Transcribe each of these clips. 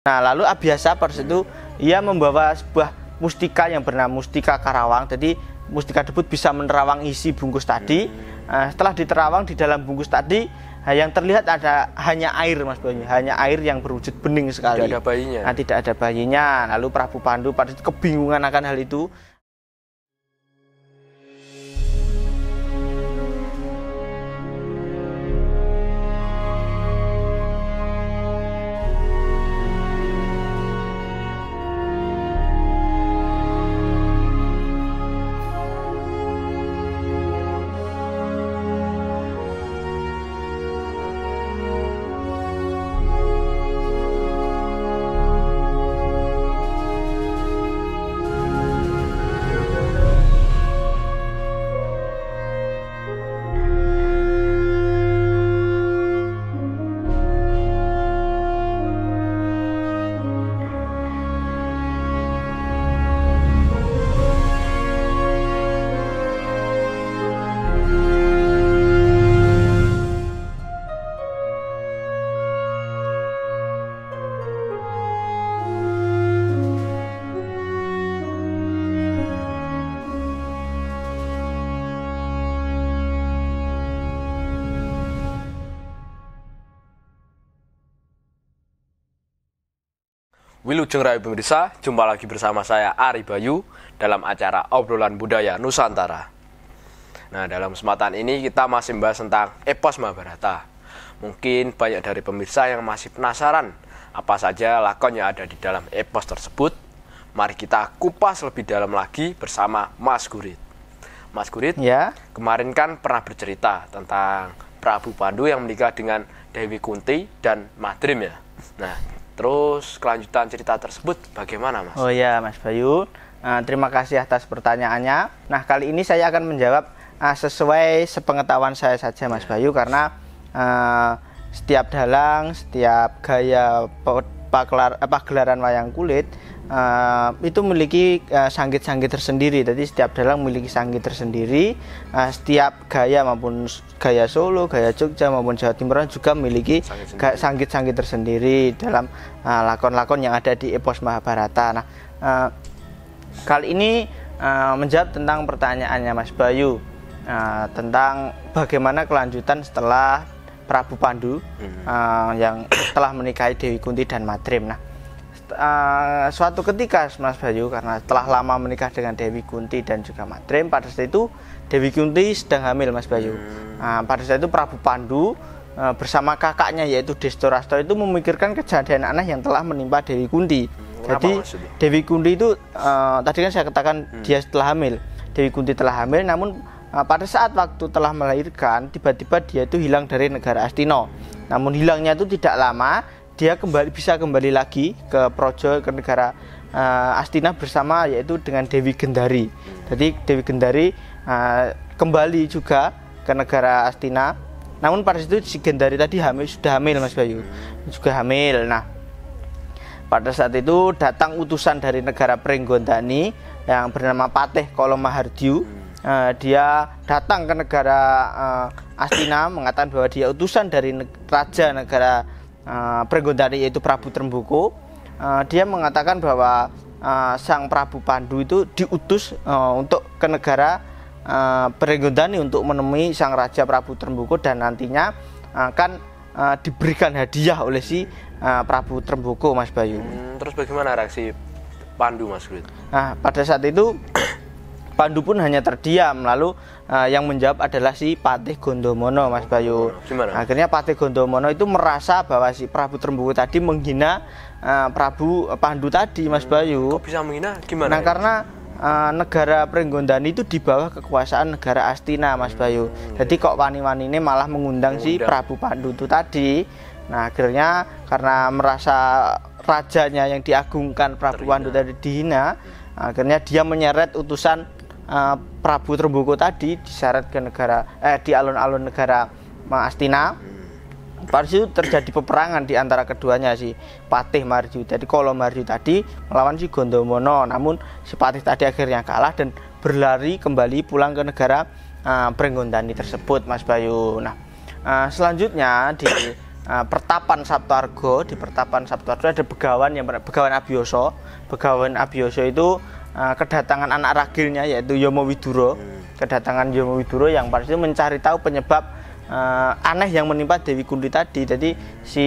Nah, lalu Abhyasa pada itu ia membawa sebuah mustika yang bernama mustika Karawang. Jadi mustika tersebut bisa menerawang isi bungkus tadi. Setelah diterawang di dalam bungkus tadi, yang terlihat ada hanya air, Mas Bayu, hanya air yang berwujud bening sekali. Tidak ada bayinya. Nah, tidak ada bayinya. Lalu Prabu Pandu pada itu kebingungan akan hal itu. Wilujeng Rayu pemirsa, jumpa lagi bersama saya Ari Bayu dalam acara Obrolan Budaya Nusantara. Nah, dalam kesempatan ini kita masih membahas tentang epos Mahabharata. Mungkin banyak dari pemirsa yang masih penasaran apa saja lakon yang ada di dalam epos tersebut. Mari kita kupas lebih dalam lagi bersama Mas Gurit. Mas Gurit, Ya. kemarin kan pernah bercerita tentang Prabu Pandu yang menikah dengan Dewi Kunti dan Madrim ya. Nah, terus kelanjutan cerita tersebut bagaimana, Mas? Oh ya, Mas Bayu. Terima kasih atas pertanyaannya. Nah, kali ini saya akan menjawab sesuai sepengetahuan saya saja, Mas Bayu, karena setiap dalang, setiap gaya gelaran wayang kulit itu memiliki sanggit-sanggit tersendiri. Jadi setiap dalang memiliki sanggit tersendiri. Setiap gaya maupun gaya Solo, gaya Jogja maupun Jawa Timur juga memiliki sanggit-sanggit tersendiri dalam lakon-lakon yang ada di epos Mahabharata. Nah, kali ini menjawab tentang pertanyaannya Mas Bayu, tentang bagaimana kelanjutan setelah Prabu Pandu yang telah menikahi Dewi Kunti dan Madrim. Nah, suatu ketika Mas Bayu, karena telah lama menikah dengan Dewi Kunti dan juga Madrim, pada saat itu Dewi Kunti sedang hamil, Mas Bayu. Pada saat itu Prabu Pandu bersama kakaknya yaitu Destorastra itu memikirkan kejadian aneh yang telah menimpa Dewi Kunti. Jadi Dewi Kunti itu tadi kan saya katakan dia telah hamil. Dewi Kunti telah hamil, namun pada saat waktu telah melahirkan tiba-tiba dia itu hilang dari negara Astina. Namun hilangnya itu tidak lama, dia bisa kembali lagi ke Projo, ke negara Astina bersama yaitu dengan Dewi Gendari. Jadi Dewi Gendari kembali juga ke negara Astina. Namun pada situ si Gendari tadi sudah hamil, Mas Bayu. Juga hamil. Nah, pada saat itu datang utusan dari negara Pringgondani yang bernama Patih Kalomahardyu. Dia datang ke negara Astina mengatakan bahwa dia utusan dari raja negara Pringgondani yaitu Prabu Tremboko. Dia mengatakan bahwa sang Prabu Pandu itu diutus untuk ke negara Pringgondani untuk menemui sang raja Prabu Tremboko dan nantinya akan diberikan hadiah oleh si Prabu Tremboko, Mas Bayu. Terus bagaimana reaksi Pandu, Mas Gurit? Nah, pada saat itu Pandu pun hanya terdiam, lalu yang menjawab adalah si Patih Gondomono, Mas Bayu. Gimana? Akhirnya Patih Gondomono itu merasa bahwa si Prabu Tremboko tadi menghina Prabu Pandu tadi, Mas Bayu. Kok bisa menghina? Gimana? Nah, karena negara Pringgondani itu di bawah kekuasaan negara Astina, Mas Bayu. Jadi kok wani-wani ini malah mengundang si Prabu Pandu itu tadi. Nah, akhirnya karena merasa rajanya yang diagungkan Prabu Pandu tadi dihina, akhirnya dia menyeret utusan Prabu Tremboko tadi diseret ke di alun-alun negara Astina. Pada situ terjadi peperangan di antara keduanya, si Patih Marju. Jadi Kalomahardyu tadi melawan si Gondomono, namun si Patih tadi akhirnya kalah dan berlari kembali pulang ke negara Pringgondani tersebut, Mas Bayu. Nah, selanjutnya di pertapan Saptarga. Di pertapan Saptarga ada begawan yang begawan Abiyasa. Begawan Abiyasa itu kedatangan anak ragilnya yaitu Yama Widura. Kedatangan Yama Widura yang pada itu mencari tahu penyebab aneh yang menimpa Dewi Kunti tadi. Jadi si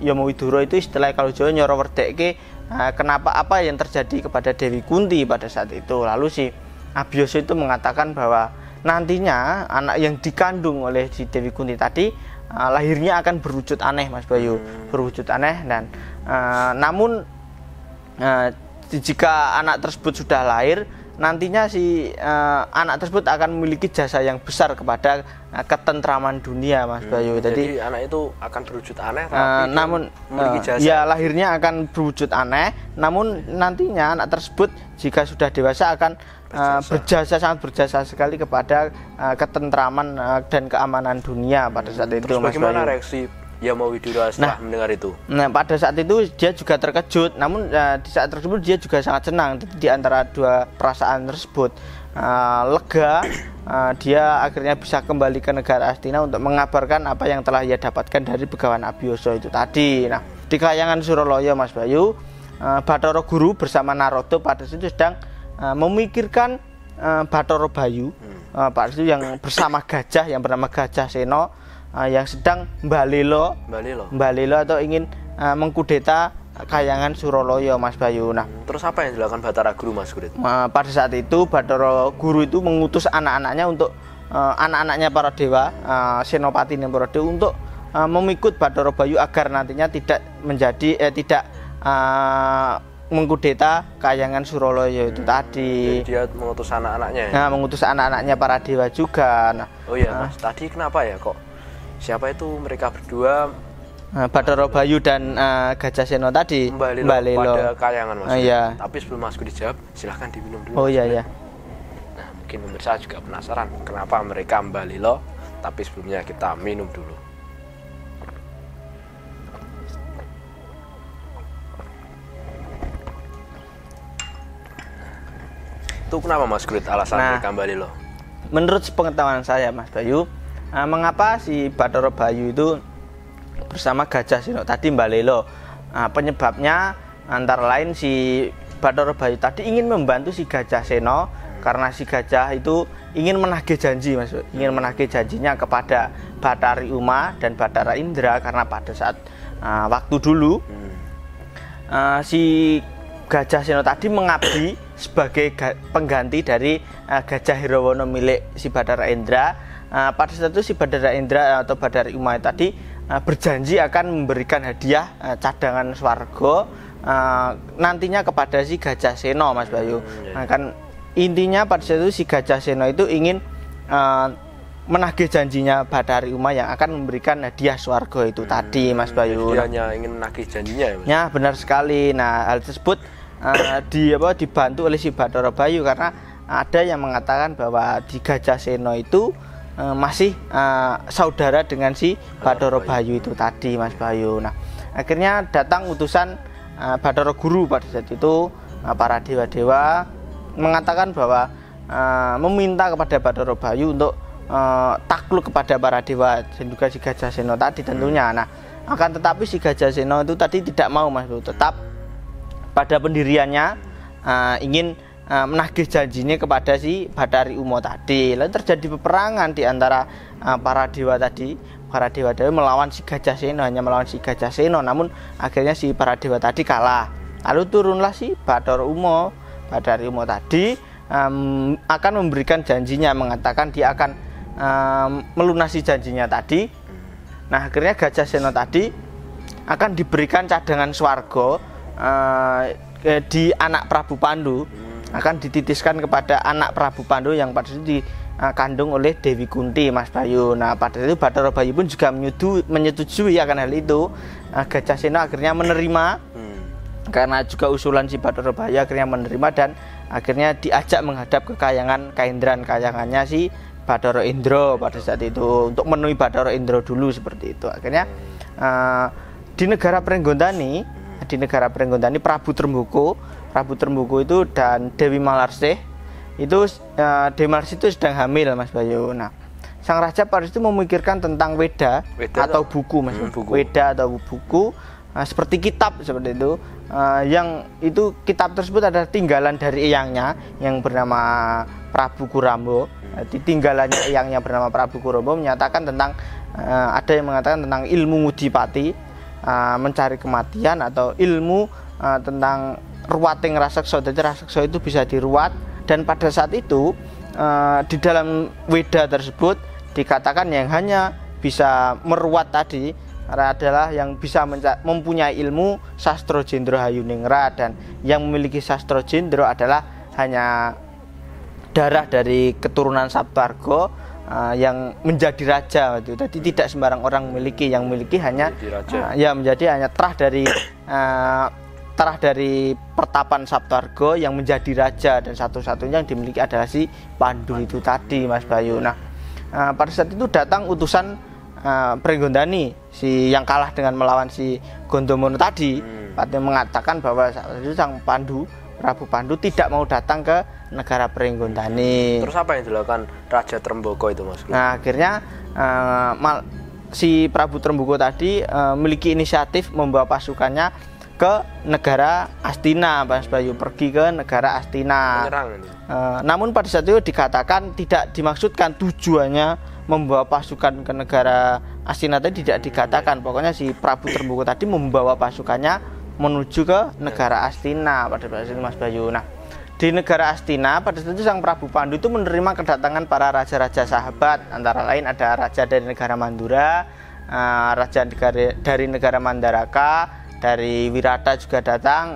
Yama Widura itu istilah kalau Jawa nyoro werdekke kenapa apa yang terjadi kepada Dewi Kunti pada saat itu. Lalu si Abiyasa itu mengatakan bahwa nantinya anak yang dikandung oleh si Dewi Kunti tadi lahirnya akan berwujud aneh, Mas Bayu. Berwujud aneh dan namun jika anak tersebut sudah lahir, nantinya si anak tersebut akan memiliki jasa yang besar kepada ketentraman dunia, Mas Bayu. Jadi anak itu akan berwujud aneh, tapi namun memiliki jasa. Ya, lahirnya akan berwujud aneh, namun nantinya anak tersebut jika sudah dewasa akan sangat berjasa sekali kepada ketentraman dan keamanan dunia pada saat itu. Terus Mas bagaimana Bayu. reaksi Yama Widura setelah mendengar itu? Nah, pada saat itu dia juga terkejut, namun di saat tersebut dia juga sangat senang. Di antara dua perasaan tersebut, lega, dia akhirnya bisa kembali ke negara Astina untuk mengabarkan apa yang telah ia dapatkan dari begawan Abiyasa itu tadi. Nah, di Kahyangan Suralaya, Mas Bayu, Bathara Guru bersama Narada pada situ sedang memikirkan Bathara Bayu, pada situ yang bersama gajah yang bernama Gajah Sena. Yang sedang mbalelo atau ingin mengkudeta Kahyangan Suralaya, Mas Bayu. Nah, terus apa yang dilakukan Bathara Guru, Mas Kurit? Pada saat itu Bathara Guru itu mengutus anak-anaknya untuk anak-anaknya para dewa, senopati dan para dewa untuk memikut Bathara Bayu agar nantinya tidak menjadi mengkudeta Kahyangan Suralaya itu tadi. Jadi dia mengutus anak-anaknya. Nah, mengutus anak-anaknya para dewa juga. Nah, oh iya, Mas. Tadi kenapa ya kok? Siapa itu mereka berdua? Bathara Bayu dan Gajah Sena tadi mbalelo pada Kahyangan, Mas. Iya. Tapi sebelum Mas Kurit dijawab, silahkan diminum dulu. Oh iya. Nah, mungkin pemirsa juga penasaran kenapa mereka mbalelo, tapi sebelumnya kita minum dulu. Itu kenapa, Mas Kurit, alasan mereka mbalelo? Menurut sepengetahuan saya, Mas Bayu, mengapa si Bathara Bayu itu bersama Gajah Sena tadi mbalelo? Penyebabnya antara lain si Bathara Bayu tadi ingin membantu si Gajah Sena karena si gajah itu ingin menagih janji, Mas. Ingin menagih janjinya kepada Bathari Uma dan Bathara Indra karena pada saat waktu dulu si Gajah Sena tadi mengabdi sebagai pengganti dari Gajah Hirawana milik si Bathara Indra. Pada saat itu si Bathara Indra atau Bathari Uma tadi berjanji akan memberikan hadiah cadangan swarga nantinya kepada si Gajah Sena, Mas Bayu. Kan intinya pada saat itu si Gajah Sena itu ingin menagih janjinya Bathari Uma yang akan memberikan hadiah swarga itu tadi, Mas Bayu. Dia hanya ingin menagih janjinya ya, Mas? Ya, benar sekali. Nah, hal tersebut dibantu oleh si Bathara Bayu karena ada yang mengatakan bahwa di Gajah Sena itu masih saudara dengan si Bathara Bayu itu tadi, Mas Bayu. Nah, akhirnya datang utusan Bathara Guru pada saat itu, para dewa-dewa mengatakan bahwa meminta kepada Bathara Bayu untuk takluk kepada para dewa dan juga si Gajah Sena tadi tentunya. Nah, akan tetapi si Gajah Sena itu tadi tidak mau, Mas Bayu, tetap pada pendiriannya ingin menagih janjinya kepada si Bathari Uma tadi. Lalu terjadi peperangan di antara para dewa tadi. Para dewa-dewa melawan si Gajah Sena, hanya melawan si Gajah Sena, namun akhirnya si para dewa tadi kalah. Lalu turunlah si Bathari Uma tadi akan memberikan janjinya, mengatakan dia akan melunasi janjinya tadi. Nah, akhirnya Gajah Sena tadi akan diberikan cadangan swarga di anak Prabu Pandu, akan dititiskan kepada anak Prabu Pandu yang pada itu dikandung oleh Dewi Kunti, Mas Bayu. Nah, pada itu Bathara Bayu pun juga menyetujui akan hal itu. Gajah Sena akhirnya menerima karena juga usulan si Bathara Bayu, akhirnya menerima dan akhirnya diajak menghadap ke Kahyangannya si Bathara Indra pada saat itu untuk menemui Bathara Indra dulu seperti itu. Akhirnya di negara Prenggondani Prabu Tremboko itu dan Dewi Malarsih itu Dewi Malarsih itu sedang hamil, Mas Bayu. Nah, sang raja pada itu memikirkan tentang Weda atau buku, Mas. Buku. Weda atau buku, seperti kitab seperti itu. Yang itu kitab tersebut adalah tinggalan dari eyangnya yang bernama Prabu Kurambo. Jadi tinggalannya eyangnya bernama Prabu Kurambo menyatakan tentang ada yang mengatakan tentang ilmu ngudipati, mencari kematian, atau ilmu tentang ruwating raseksa. Jadi raseksa itu bisa diruat, dan pada saat itu di dalam Weda tersebut dikatakan yang hanya bisa meruat tadi adalah yang bisa mempunyai ilmu Sastro Jendro Hayuningrat, dan yang memiliki Sastro Jendro adalah hanya darah dari keturunan Saptarga yang menjadi raja itu. Tadi tidak sembarang orang memiliki, yang memiliki hanya menjadi hanya terah dari pertapan Saptarga yang menjadi raja, dan satu-satunya yang dimiliki adalah si Pandu itu tadi, Mas Bayu. Nah, pada saat itu datang utusan Pringgondani, si yang kalah dengan melawan si Gondomono tadi, mengatakan bahwa itu sang Prabu Pandu tidak mau datang ke negara Pringgondani. Terus apa yang dilakukan Raja Tremboko itu, Mas? Nah, akhirnya si Prabu Tremboko tadi memiliki inisiatif membawa pasukannya ke negara Astina, Mas Bayu, pergi ke negara Astina. Namun pada saat itu dikatakan tidak dimaksudkan tujuannya membawa pasukan ke negara Astina tadi, tidak dikatakan. Pokoknya si Prabu Tremboko tadi membawa pasukannya menuju ke negara Astina pada saat itu, Mas Bayu. Nah, di negara Astina pada saat itu sang Prabu Pandu itu menerima kedatangan para raja-raja sahabat, antara lain ada raja dari negara Mandura, raja dari negara Mandaraka, dari Wirata juga datang.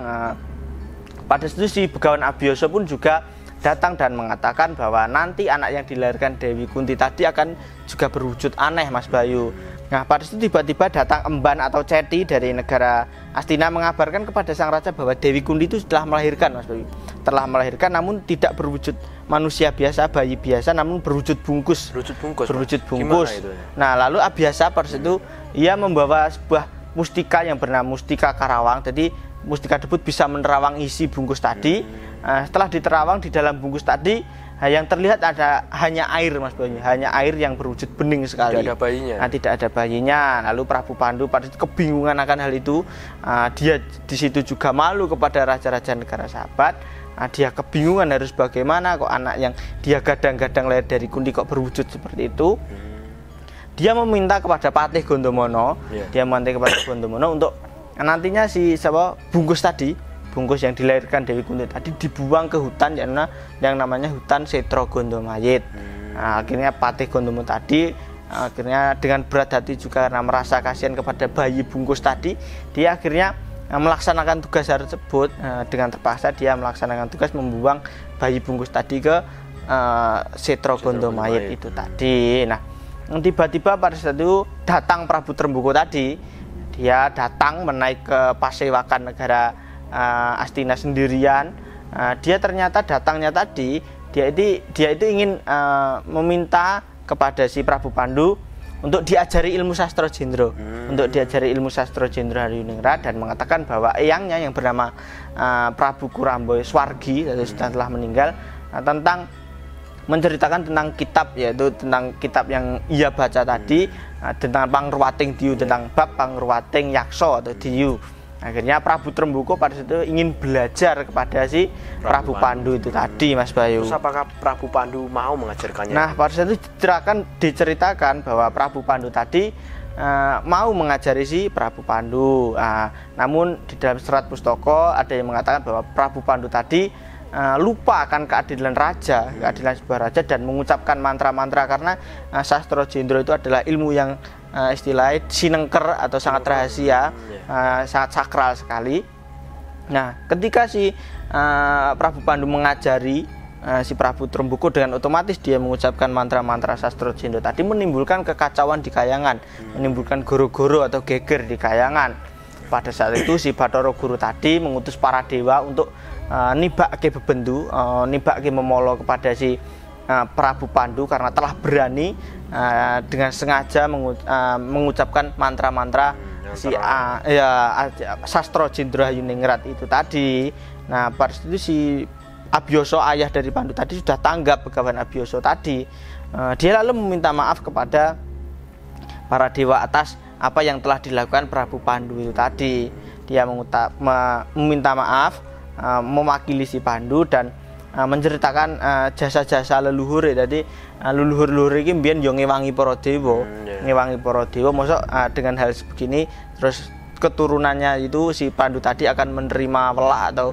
Pada saat itu si Begawan Abiyasa pun juga datang dan mengatakan bahwa nanti anak yang dilahirkan Dewi Kunti tadi akan juga berwujud aneh, Mas Bayu. Nah, pada situ tiba-tiba datang emban atau ceti dari negara Astina mengabarkan kepada sang raja bahwa Dewi Kunti itu telah melahirkan, Mas Bayu. Telah melahirkan, namun tidak berwujud manusia biasa, bayi biasa, namun berwujud bungkus. Berwujud bungkus. Nah, lalu Abiyasa pada situ ia membawa sebuah mustika yang bernama Mustika Karawang. Jadi mustika tersebut bisa menerawang isi bungkus tadi. Setelah diterawang di dalam bungkus tadi, yang terlihat hanya air, Mas Bayu, hanya air yang berwujud bening sekali. Tidak ada bayinya. Nah, tidak ada bayinya. Lalu Prabu Pandu pada itu kebingungan akan hal itu. Dia di situ juga malu kepada raja-raja negara sahabat. Dia kebingungan harus bagaimana kok anak yang dia gadang-gadang lahir dari Kunti kok berwujud seperti itu. Dia meminta kepada Patih Gondomono, untuk nantinya si bungkus yang dilahirkan Dewi Kunti tadi dibuang ke hutan yang namanya hutan Setro Gondomayit. Nah, akhirnya Patih Gondomono tadi akhirnya dengan berat hati juga karena merasa kasihan kepada bayi bungkus tadi, dia akhirnya melaksanakan tugas tersebut. Dengan terpaksa dia melaksanakan tugas membuang bayi bungkus tadi ke Setro Gondomayit itu tadi. Nah, tiba-tiba pada saat itu datang Prabu Tremboko tadi. Dia datang menaik ke pasewakan negara Astina sendirian. Dia ternyata datangnya tadi dia itu ingin meminta kepada si Prabu Pandu untuk diajari ilmu Sastro Jendro, Hayuningrat, dan mengatakan bahwa eyangnya yang bernama Prabu Kurambo Swargi setelah meninggal, tentang menceritakan tentang kitab, yaitu tentang kitab yang ia baca tadi, tentang Pangruwating Diyu, tentang bab Pangruwating Yakso atau Diyu. Akhirnya Prabu Tremboko pada situ ingin belajar kepada si Prabu Pandu itu tadi, Mas Bayu. Terus apakah Prabu Pandu mau mengajarkannya? Nah, pada saat itu diceritakan bahwa Prabu Pandu tadi mau mengajari si Prabu Pandu. Namun di dalam serat pustaka ada yang mengatakan bahwa Prabu Pandu tadi lupa akan keadilan sebuah raja, dan mengucapkan mantra-mantra karena Sastro Jendro itu adalah ilmu yang istilahnya sinengker atau sangat rahasia, sangat sakral sekali. Nah, ketika si Prabu Pandu mengajari si Prabu Tremboko, dengan otomatis dia mengucapkan mantra-mantra Sastro Jendro tadi, menimbulkan kekacauan di Kayangan, menimbulkan goro-goro atau geger di Kayangan. Pada saat itu si Bathara Guru tadi mengutus para dewa untuk nibake bebendu, nibake memolo kepada si Prabu Pandu karena telah berani dengan sengaja mengucapkan mantra-mantra si Sastro Jendro Hayuningrat itu tadi. Nah, pada situ si Abiyasa, ayah dari Pandu tadi, sudah tanggap Begawan Abiyasa tadi. dia lalu meminta maaf kepada para dewa atas apa yang telah dilakukan Prabu Pandu itu tadi. Dia meminta maaf, mewakili si Pandu dan menceritakan jasa-jasa leluhur. Jadi leluhur-leluhur iki mbiyen yo ngewangi para dewa, ngewangi para dewa. Mosok dengan hal begini terus keturunannya itu si Pandu tadi akan menerima welak atau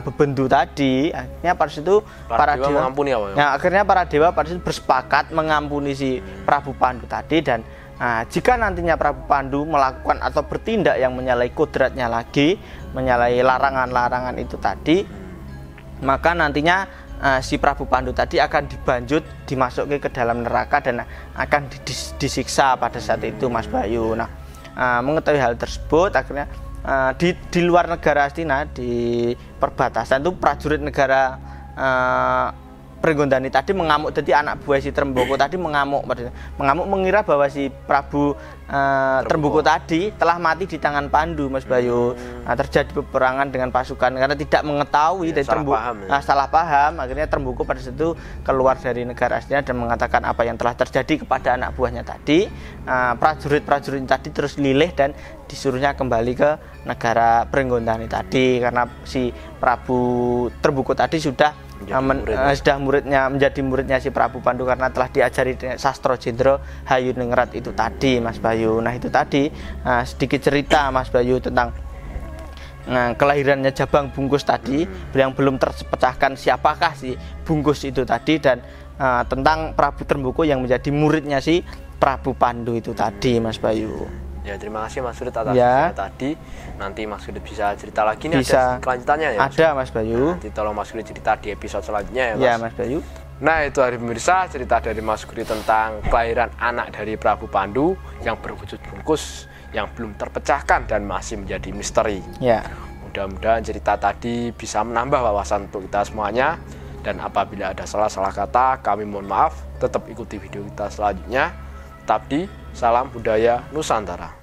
bebendu tadi. Akhirnya pada situ para dewa mengampuni akhirnya para dewa pada situ bersepakat mengampuni si Prabu Pandu tadi. Dan jika nantinya Prabu Pandu melakukan atau bertindak yang menyalahi kodratnya lagi, menyalahi larangan-larangan itu tadi, maka nantinya si Prabu Pandu tadi akan dibanjut, dimasuki ke dalam neraka dan akan disiksa pada saat itu, Mas Bayu. Nah, mengetahui hal tersebut, akhirnya di luar negara Astina, di perbatasan itu prajurit negara Pringgondani tadi mengamuk. Jadi anak buah si Tremboko tadi mengamuk mengira bahwa si Prabu Tremboko tadi telah mati di tangan Pandu, Mas Bayu. Terjadi peperangan dengan pasukan karena tidak mengetahui dari Tremboko, salah paham. Akhirnya Tremboko pada situ keluar dari negara Astina dan mengatakan apa yang telah terjadi kepada anak buahnya tadi. Prajurit-prajurit tadi terus lilih dan disuruhnya kembali ke negara Pringgondani tadi karena si Prabu Tremboko tadi sudah menjadi muridnya si Prabu Pandu karena telah diajari Sastro Jendro Hayuningrat itu tadi, Mas Bayu. Nah, itu tadi sedikit cerita, Mas Bayu, tentang kelahirannya Jabang Bungkus tadi yang belum terpecahkan siapakah si Bungkus itu tadi, dan tentang Prabu Tremboko yang menjadi muridnya si Prabu Pandu itu tadi, Mas Bayu. Ya, terima kasih Mas Sudit atas cerita tadi. Nanti Mas Sudit bisa cerita lagi nih, ada kelanjutannya ya? Ada, Mas Bayu. Nanti tolong Mas Sudit cerita di episode selanjutnya ya, Mas. Ya, Mas Bayu. Nah, itu hari pemirsa, cerita dari Mas Sudit tentang kelahiran anak dari Prabu Pandu yang berwujud bungkus, yang belum terpecahkan dan masih menjadi misteri. Ya. Mudah-mudahan cerita tadi bisa menambah wawasan untuk kita semuanya. Dan apabila ada salah-salah kata, kami mohon maaf. Tetap ikuti video kita selanjutnya. Tetap di Salam Budaya Nusantara.